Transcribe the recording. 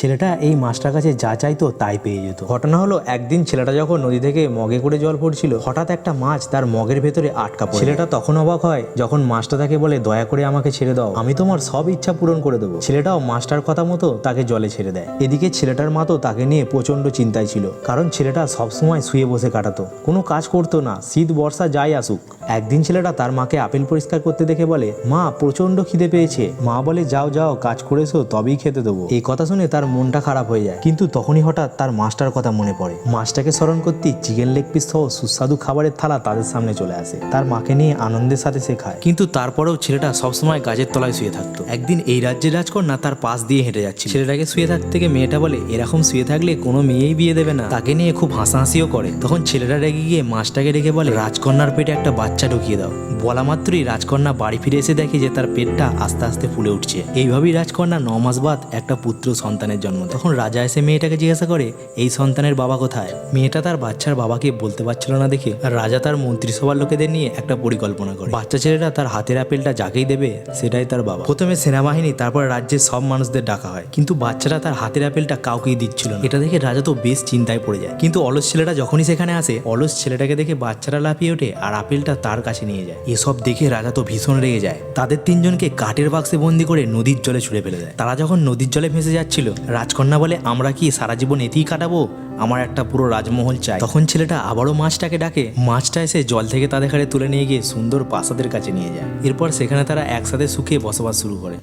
ছেলেটা এই মাছটার কাছে যা চাইতো তাই পেয়ে যেত। ঘটনা হলো, একদিন ছেলেটা যখন নদী থেকে মগে করে জল পড়ছিল, হঠাৎ একটা মাছ তার মগের ভেতরে আটকা পড়ে। ছেলেটা তখন অবাক হয় যখন মাছটা তাকে বলে, দয়া করে আমাকে ছেড়ে দাও, আমি তোমার সব ইচ্ছা পূরণ করে দেবো। ছেলেটাও মাছটার কথা মতো তাকে জলে ছেড়ে দেয়। এদিকে ছেলেটার মা তো তাকে নিয়ে প্রচন্ড চিন্তায় ছিল, কারণ ছেলেটা সবসময় শুয়ে বসে কাটাতো, কোনো কাজ করতো না, শীত বর্ষা যাই আসুক। একদিন ছেলেটা তার মাকে আপেল পরিষ্কার করতে দেখে বলে, মা প্রচন্ড খিদে পেয়েছে। মা বলে, যাও যাও কাজ করে এসো, তবেই খেতে দেবো। এই কথা শুনে তার মনটা খারাপ হয়ে যায়, কিন্তু তখনই হঠাৎ তার মাছটার কথা মনে পড়ে। মাছটাকে স্মরণ করতেই চিকেন লেগ পিস সহ সুস্বাদু খাবারের থালা তাদের সামনে চলে আসে। তার মাকে নিয়ে আনন্দের সাথে সে খায়, কিন্তু তারপরেও ছেলেটা সবসময় গাছের তলায় শুয়ে থাকতো। একদিন এই রাজ্যের রাজকন্যা তার পাশ দিয়ে হেঁটে যাচ্ছে। ছেলেটাকে শুয়ে থাকতে থেকে মেয়েটা বলে, এরকম শুয়ে থাকলে কোনো মেয়েই বিয়ে দেবে না। তাকে নিয়ে খুব হাসাহাসিও করে। তখন ছেলেটা রেগে গিয়ে মাছটাকে ডেকে বলে, রাজকন্যার পেটে একটা বাচ্চা ঢুকিয়ে দাও। বলা মাত্রই রাজকন্যা বাড়ি ফিরে এসে দেখে যে তার পেটটা আস্তে আস্তে ফুলে উঠছে। এইভাবেই রাজকন্যা 9 মাস বাদ একটা পুত্র সন্তানের জন্ম দেয়। তখন রাজা এসে মেয়েটাকে জিজ্ঞাসা করে, এই সন্তানের বাবা কোথায়? মেয়েটা তার বাচ্চার বাবাকে বলতে পারছিল না দেখে রাজা তার মন্ত্রিসভার লোকেদের নিয়ে একটা পরিকল্পনা করে। বাচ্চা ছেলেটা তার হাতের আপেলটা যাকেই দেবে সেটাই তার বাবা। প্রথমে সেনাবাহিনী, তারপর রাজ্যের সব মানুষদের ডাকা হয়, কিন্তু বাচ্চাটা তার হাতের আপেলটা কাউকেই দিচ্ছিল না। এটা দেখে রাজা তো বেশ চিন্তায় পড়ে যায়। কিন্তু অলস ছেলেটা যখনই সেখানে আসে, অলস ছেলেটাকে দেখে বাচ্চাটা লাফিয়ে ওঠে আর আপেলটা তার কাছে নিয়ে যায়। এসব দেখে রাজা তো ভীষণ রেগে যায়। তাদের তিনজনকে কাঠের বাক্সে বন্দি করে নদীর জলে ছুঁড়ে ফেলে দেয়। তারা যখন নদীর জলে ভেসে যাচ্ছিল, রাজকন্যা বলে, আমরা কি সারা জীবন এতেই কাটাবো? আমার একটা পুরো রাজমহল চাই। তখন ছেলেটা আবারও মাছটাকে ডাকে। মাছটা এসে জল থেকে তাদের ঘাড়ে তুলে নিয়ে গিয়ে সুন্দর প্রাসাদের কাছে নিয়ে যায়। এরপর সেখানে তারা একসাথে সুখে বসবাস শুরু করে।